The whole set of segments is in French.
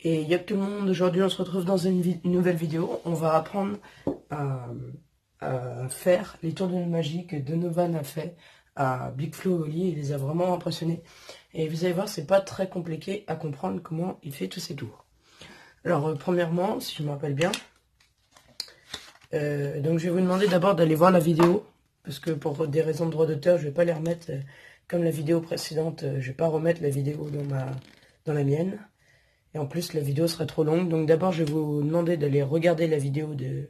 Et y'a tout le monde, aujourd'hui on se retrouve dans une nouvelle vidéo. On va apprendre à, à faire les tours de magie que Donovan a fait à Big Flo et Oli. Il les a vraiment impressionnés. Et vous allez voir, c'est pas très compliqué à comprendre comment il fait tous ces tours. Alors premièrement, si je me rappelle bien, donc je vais vous demander d'abord d'aller voir la vidéo. Parce que pour des raisons de droit d'auteur, je vais pas les remettre comme la vidéo précédente. Je vais pas remettre la vidéo dans la mienne. Et en plus, la vidéo serait trop longue. Donc d'abord, je vais vous demander d'aller regarder la vidéo de...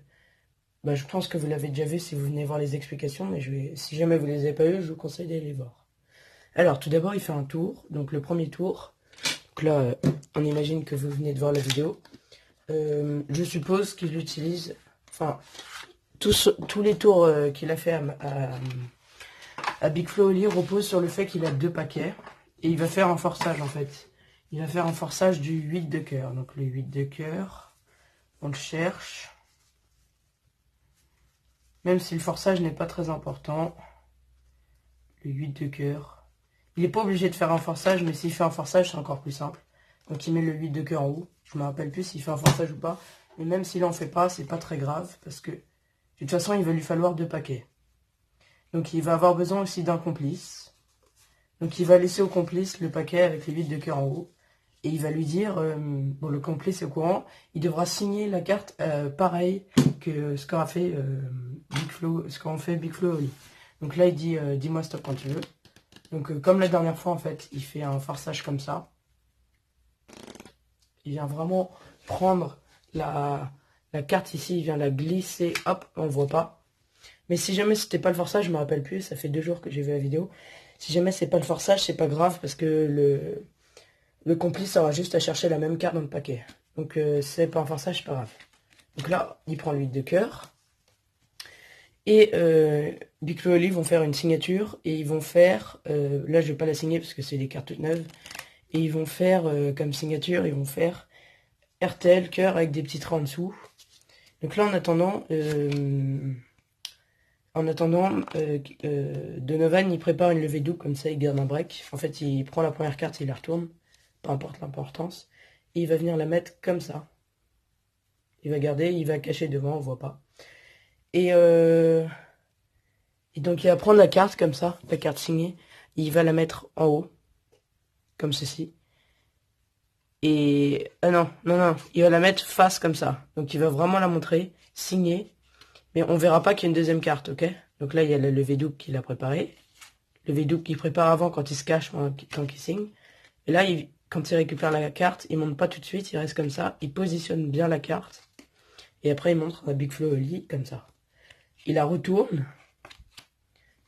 Bah, je pense que vous l'avez déjà vu si vous venez voir les explications, mais si jamais vous les avez pas eues, je vous conseille d'aller les voir. Alors, tout d'abord, il fait un tour. Donc le premier tour. Donc là, on imagine que vous venez de voir la vidéo. Je suppose qu'il utilise... Enfin, tous les tours qu'il a fait à Big Flo et Oli reposent sur le fait qu'il a 2 paquets. Et il va faire un forçage, en fait. Il va faire un forçage du 8 de cœur. Donc le 8 de cœur, on le cherche. Même si le forçage n'est pas très important. Le 8 de cœur. Il n'est pas obligé de faire un forçage, mais s'il fait un forçage, c'est encore plus simple. Donc il met le 8 de cœur en haut. Je ne me rappelle plus s'il fait un forçage ou pas. Mais même s'il n'en fait pas, c'est pas très grave. Parce que de toute façon, il va lui falloir 2 paquets. Donc il va avoir besoin aussi d'un complice. Donc il va laisser au complice le paquet avec les 8 de cœur en haut. Et il va lui dire, bon, le complice est au courant, il devra signer la carte pareil que ce qu'aura fait Big Flo, ce qu'ont fait Big Flo et Oli. Donc là, il dit, dis-moi stop quand tu veux. Donc comme la dernière fois, en fait, il fait un forçage comme ça. Il vient vraiment prendre la carte ici, il vient la glisser, hop, on ne voit pas. Mais si jamais c'était pas le forçage, je me rappelle plus, ça fait 2 jours que j'ai vu la vidéo. Si jamais c'est pas le forçage, c'est pas grave parce que le complice aura juste à chercher la même carte dans le paquet. Donc c'est pas un forçage, c'est pas grave. Donc là, il prend le 8 de cœur. Et Big Flo et Oli vont faire une signature. Et ils vont faire... là, je vais pas la signer parce que c'est des cartes toutes neuves. Et ils vont faire comme signature, ils vont faire RTL, cœur avec des petits traits en dessous. Donc là, en attendant, Donovan, il prépare une levée double, comme ça, il garde un break. En fait, il prend la première carte et il la retourne. Peu importe l'importance. Et il va venir la mettre comme ça. Il va garder, il va cacher devant, on voit pas. Et donc il va prendre la carte comme ça, la carte signée. Et il va la mettre en haut, comme ceci. Et... ah non, non, non, il va la mettre face comme ça. Donc il va vraiment la montrer, signée. Mais on verra pas qu'il y a une deuxième carte, ok? Donc là, il y a le levé double qu'il a préparé. Le levé double qu'il prépare avant quand il se cache, quand il signe. Et là, quand il récupère la carte, il monte pas tout de suite, il reste comme ça. Il positionne bien la carte. Et après, il montre à Big Flo et Oli comme ça. Il la retourne.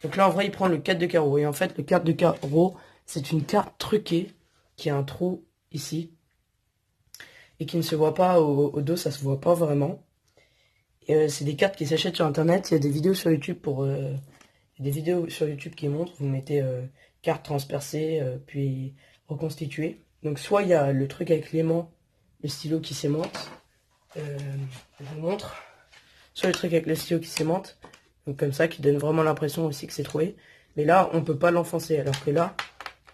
Donc là, en vrai, il prend le 4 de carreau. Et en fait, le 4 de carreau, c'est une carte truquée qui a un trou ici. Et qui ne se voit pas au dos, ça se voit pas vraiment. Et c'est des cartes qui s'achètent sur Internet. Il y a des vidéos sur YouTube qui montrent. Vous mettez carte transpercée, puis reconstituée. Donc soit il y a le truc avec l'aimant, le stylo qui s'aimante. Je vous montre. Soit le truc avec le stylo qui s'aimante. Donc comme ça, qui donne vraiment l'impression aussi que c'est troué. Mais là, on peut pas l'enfoncer. Alors que là,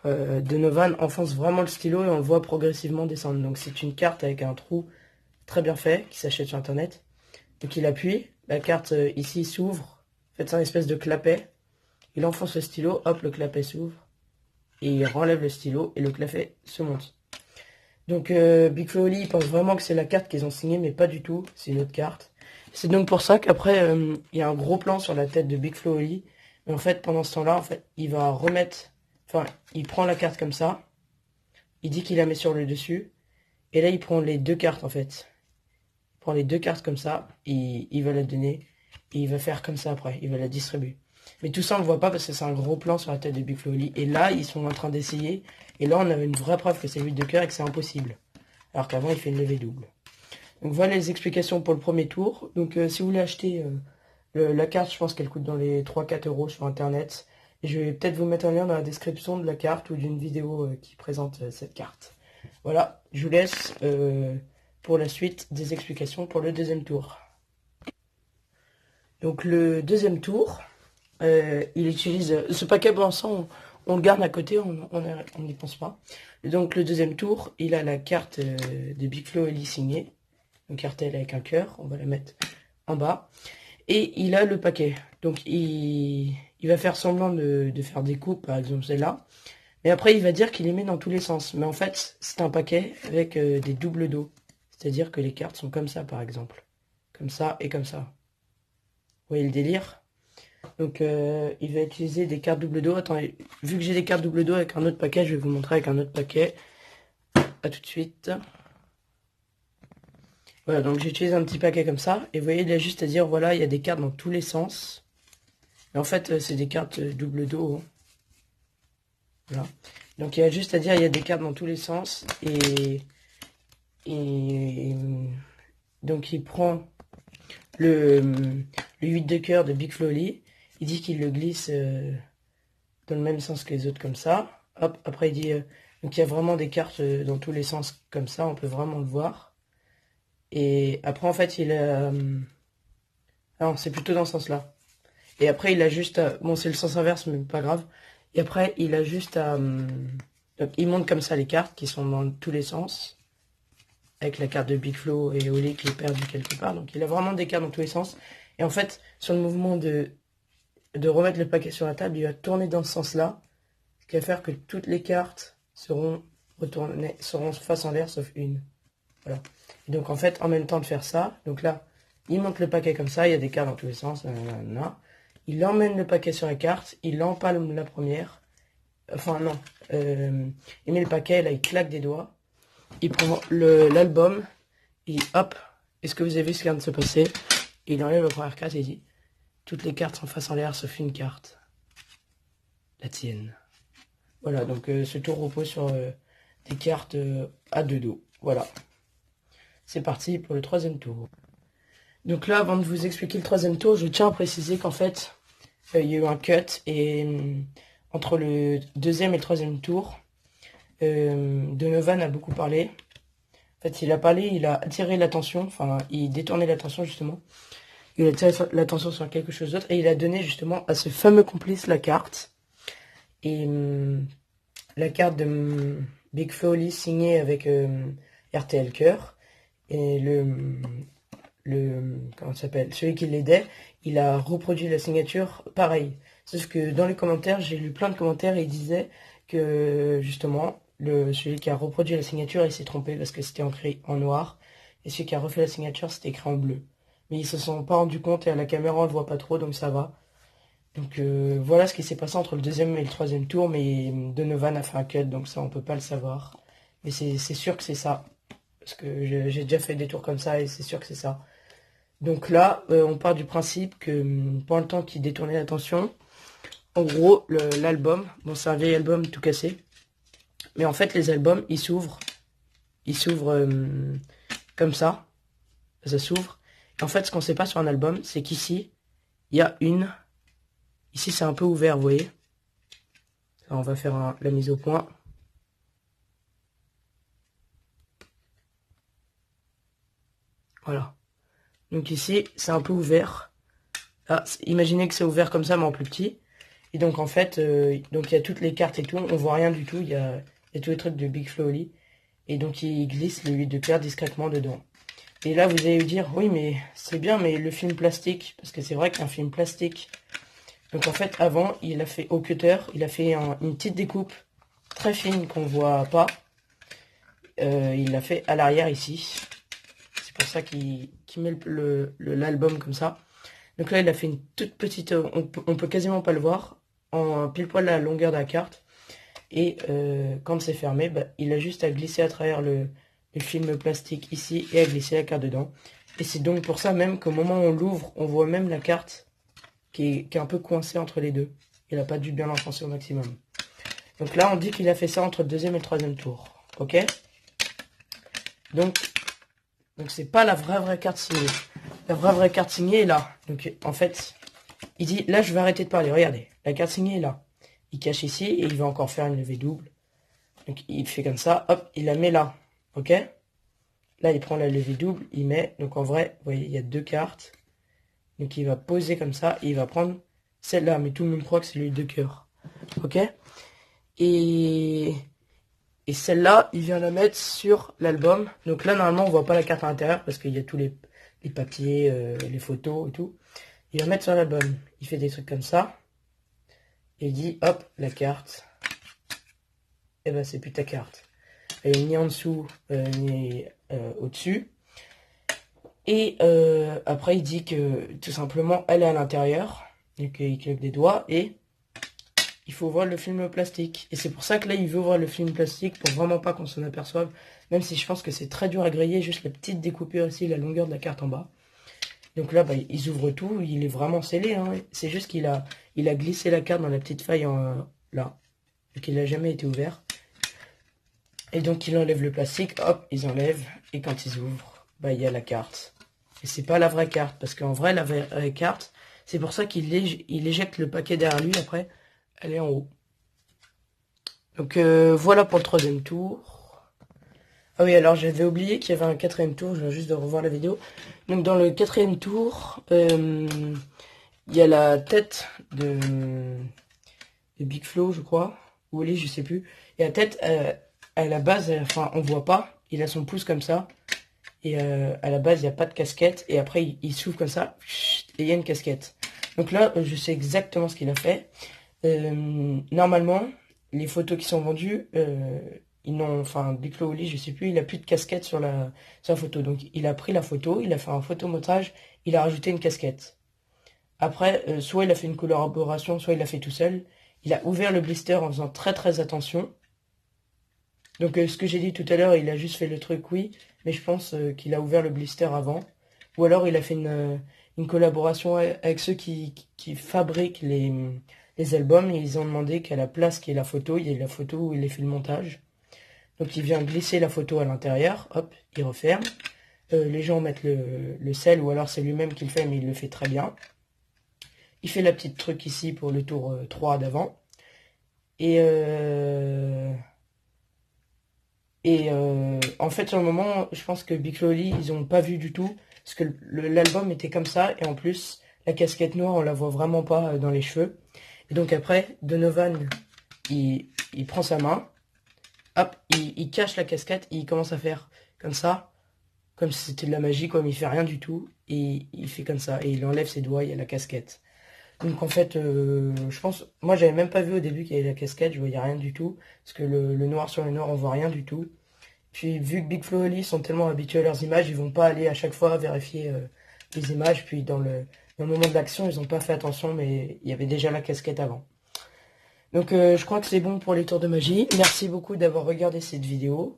Donovan enfonce vraiment le stylo et on le voit progressivement descendre. Donc c'est une carte avec un trou très bien fait, qui s'achète sur Internet. Donc il appuie, la carte ici s'ouvre. En fait, c'est un espèce de clapet. Il enfonce le stylo, hop, le clapet s'ouvre. Et il renlève le stylo et le clapet se monte. Donc Big Flo et Oli, ils pensent vraiment que c'est la carte qu'ils ont signée, mais pas du tout. C'est une autre carte. C'est donc pour ça qu'après, il y a un gros plan sur la tête de Big Flo et Oli. Mais en fait, pendant ce temps-là, en fait, il va remettre... Enfin, il prend la carte comme ça. Il dit qu'il la met sur le dessus. Et là, il prend les 2 cartes, en fait. Il prend les 2 cartes comme ça. Et il va la donner. Et il va faire comme ça après. Il va la distribuer. Mais tout ça, on ne voit pas parce que c'est un gros plan sur la tête de Big Flo et Oli. Et là, ils sont en train d'essayer. Et là, on avait une vraie preuve que c'est 8 de cœur et que c'est impossible. Alors qu'avant, il fait une levée double. Donc voilà les explications pour le premier tour. Donc si vous voulez acheter la carte, je pense qu'elle coûte dans les 3-4 euros sur Internet. Et je vais peut-être vous mettre un lien dans la description de la carte ou d'une vidéo qui présente cette carte. Voilà, je vous laisse pour la suite des explications pour le deuxième tour. Donc le deuxième tour, il utilise ce paquet pour l'instant, on le garde à côté, on n'y pense pas. Et donc le deuxième tour, il a la carte de Big Flo Oli signée. Une cartelle avec un cœur, on va la mettre en bas. Et il a le paquet. Donc il va faire semblant de faire des coupes, par exemple celle-là. Mais après il va dire qu'il les met dans tous les sens. Mais en fait, c'est un paquet avec des doubles dos. C'est-à-dire que les cartes sont comme ça, par exemple. Comme ça et comme ça. Vous voyez le délire? Donc il va utiliser des cartes double dos. Attendez, vu que j'ai des cartes double dos avec un autre paquet, je vais vous montrer avec un autre paquet. A tout de suite. Voilà, donc j'utilise un petit paquet comme ça. Et vous voyez, il a juste à dire, voilà, il y a des cartes dans tous les sens. Et en fait, c'est des cartes double dos. Hein. Voilà. Donc il y a juste à dire, il y a des cartes dans tous les sens. Et donc il prend le 8 de cœur de Big Flo Oli. Il dit qu'il le glisse dans le même sens que les autres comme ça. Hop, après il dit, donc il y a vraiment des cartes dans tous les sens comme ça, on peut vraiment le voir. Et après en fait il a... ah non, c'est plutôt dans ce sens-là. Et après il a juste à... Bon c'est le sens inverse mais pas grave. Et après il a juste à... Donc il monte comme ça les cartes qui sont dans tous les sens. Avec la carte de Big Flo et Oli qui est perdue quelque part. Donc il a vraiment des cartes dans tous les sens. Et en fait, sur le mouvement de remettre le paquet sur la table, il va tourner dans ce sens-là. Ce qui va faire que toutes les cartes seront face en l'air sauf une. Voilà. Et donc en fait, en même temps de faire ça, donc là, il monte le paquet comme ça, il y a des cartes dans tous les sens. Nanana. Il emmène le paquet sur la carte, il empalme la première. Enfin non. Il met le paquet, là il claque des doigts. Il prend l'album, et hop, est-ce que vous avez vu ce qui vient de se passer? Il enlève la première carte et il dit, toutes les cartes sont face en l'air sauf une carte. La tienne. Voilà, donc ce tour repose sur des cartes à deux dos. Voilà. C'est parti pour le troisième tour. Donc là, avant de vous expliquer le troisième tour, je tiens à préciser qu'en fait, il y a eu un cut et entre le deuxième et le troisième tour, Donovan a beaucoup parlé. En fait, il a parlé, il a attiré l'attention, enfin, il détournait l'attention justement. Il a attiré l'attention sur quelque chose d'autre et il a donné justement à ce fameux complice la carte. Et la carte de Big Flo Oli signée avec RTL Cœur. Et comment ça s'appelle, celui qui l'aidait, il a reproduit la signature pareil. Sauf que dans les commentaires, j'ai lu plein de commentaires et ils disaient que justement, celui qui a reproduit la signature, il s'est trompé parce que c'était écrit en noir. Et celui qui a refait la signature, c'était écrit en bleu. Mais ils se sont pas rendus compte et à la caméra, on le voit pas trop, donc ça va. Donc voilà ce qui s'est passé entre le deuxième et le troisième tour, mais Donovan a fait un cut, donc ça, on peut pas le savoir. Mais c'est sûr que c'est ça. Parce que j'ai déjà fait des tours comme ça et c'est sûr que c'est ça. Donc là, on part du principe que pendant le temps qu'il détournait l'attention, en gros, l'album, bon c'est un vieil album tout cassé, mais en fait les albums, ils s'ouvrent comme ça s'ouvre. Et en fait, ce qu'on sait pas sur un album, c'est qu'ici, il y a ici c'est un peu ouvert, vous voyez. Alors, on va faire la mise au point. Voilà. Donc ici, c'est un peu ouvert. Ah, imaginez que c'est ouvert comme ça, mais en plus petit. Et donc en fait, donc il y a toutes les cartes et tout, on voit rien du tout, il y a tous les trucs de Big Flo Oli. Et donc il glisse le 8 de cœur discrètement dedans. Et là vous allez vous dire, oui mais c'est bien, mais le film plastique, parce que c'est vrai qu'un film plastique. Donc en fait avant, il a fait au cutter, il a fait une petite découpe très fine qu'on voit pas. Il l'a fait à l'arrière ici. C'est pour ça qu'il met l'album comme ça. Donc là il a fait une toute petite, on peut quasiment pas le voir, en pile poil la longueur de la carte. Et quand c'est fermé, bah, il a juste à glisser à travers le film plastique ici et à glisser la carte dedans. Et c'est donc pour ça même qu'au moment où on l'ouvre, on voit même la carte qui est un peu coincée entre les deux. Il n'a pas dû bien l'enfoncer au maximum. Donc là, on dit qu'il a fait ça entre le deuxième et le troisième tour. Ok? Donc c'est pas la vraie carte signée. La vraie carte signée est là. Donc en fait, il dit, là je vais arrêter de parler. Regardez, la carte signée est là. Il cache ici et il va encore faire une levée double. Donc il fait comme ça, hop, il la met là. Ok? Là il prend la levée double, il met, donc en vrai, vous voyez, il y a deux cartes. Donc il va poser comme ça et il va prendre celle-là, mais tout le monde croit que c'est lui de cœur. Ok? Et, et celle-là, il vient la mettre sur l'album. Donc là, normalement, on voit pas la carte à l'intérieur parce qu'il y a tous les papiers, les photos et tout. Il va mettre sur l'album. Il fait des trucs comme ça. Et il dit, hop, la carte. Et ben, c'est plus ta carte. Elle est ni en dessous, ni au-dessus. Et après, il dit que tout simplement, elle est à l'intérieur. Donc, il claque des doigts et il faut ouvrir le film plastique. Et c'est pour ça que là, il veut ouvrir le film plastique pour vraiment pas qu'on s'en aperçoive. Même si je pense que c'est très dur à griller, juste la petite découpure ici, la longueur de la carte en bas. Donc là, bah, ils ouvrent tout, il est vraiment scellé. Hein. C'est juste qu'il a glissé la carte dans la petite faille là. Donc il n'a jamais été ouvert. Et donc il enlève le plastique, hop, ils enlèvent. Et quand ils ouvrent, bah, il y a la carte. Et c'est pas la vraie carte, parce qu'en vrai, la vraie carte, c'est pour ça qu'il éjecte le paquet derrière lui, après, elle est en haut. Donc voilà pour le troisième tour. Ah oui, alors j'avais oublié qu'il y avait un quatrième tour, je viens juste de revoir la vidéo. Donc dans le quatrième tour, il y a la tête de Big Flo, je crois, ou Oli, je sais plus. Et la tête, à la base, enfin on voit pas, il a son pouce comme ça. Et à la base, il n'y a pas de casquette. Et après, il s'ouvre comme ça, et il y a une casquette. Donc là, je sais exactement ce qu'il a fait. Normalement, les photos qui sont vendues, ils n'ont, enfin, Big Flo Oli, je sais plus, il a plus de casquette sur la photo. Donc il a pris la photo, il a fait un photomontage, il a rajouté une casquette. Après, soit il a fait une collaboration, soit il l'a fait tout seul. Il a ouvert le blister en faisant très très attention. Donc ce que j'ai dit tout à l'heure, il a juste fait le truc, oui, mais je pense qu'il a ouvert le blister avant. Ou alors il a fait une collaboration avec ceux qui fabriquent les albums et ils ont demandé qu'à la place qui est la photo, il y ait la photo où il a fait le montage. Donc il vient glisser la photo à l'intérieur, hop, il referme. Les gens mettent le sel ou alors c'est lui-même qui le fait, mais il le fait très bien. Il fait la petite truc ici pour le tour 3 d'avant. Et en fait, sur le moment, je pense que Big Flo et Oli, ils ont pas vu du tout. Parce que l'album était comme ça. Et en plus, la casquette noire, on la voit vraiment pas dans les cheveux. Et donc après, Donovan, il prend sa main. Hop, il cache la casquette. Et il commence à faire comme ça. Comme si c'était de la magie, comme il fait rien du tout. Et il fait comme ça. Et il enlève ses doigts, il y a la casquette. Donc en fait, je pense... Moi, j'avais même pas vu au début qu'il y avait la casquette. Je voyais rien du tout. Parce que le noir sur le noir, on voit rien du tout. Puis vu que Big Flo et Oli sont tellement habitués à leurs images, ils vont pas aller à chaque fois vérifier les images. Puis dans le moment de l'action, ils n'ont pas fait attention, mais il y avait déjà la casquette avant. Donc je crois que c'est bon pour les tours de magie. Merci beaucoup d'avoir regardé cette vidéo.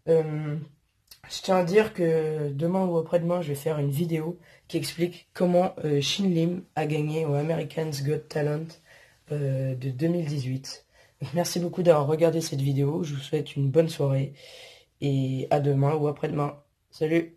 Je tiens à dire que demain ou après-demain, je vais faire une vidéo qui explique comment Shin Lim a gagné au American's Got Talent de 2018. Donc merci beaucoup d'avoir regardé cette vidéo. Je vous souhaite une bonne soirée. Et à demain ou après-demain. Salut!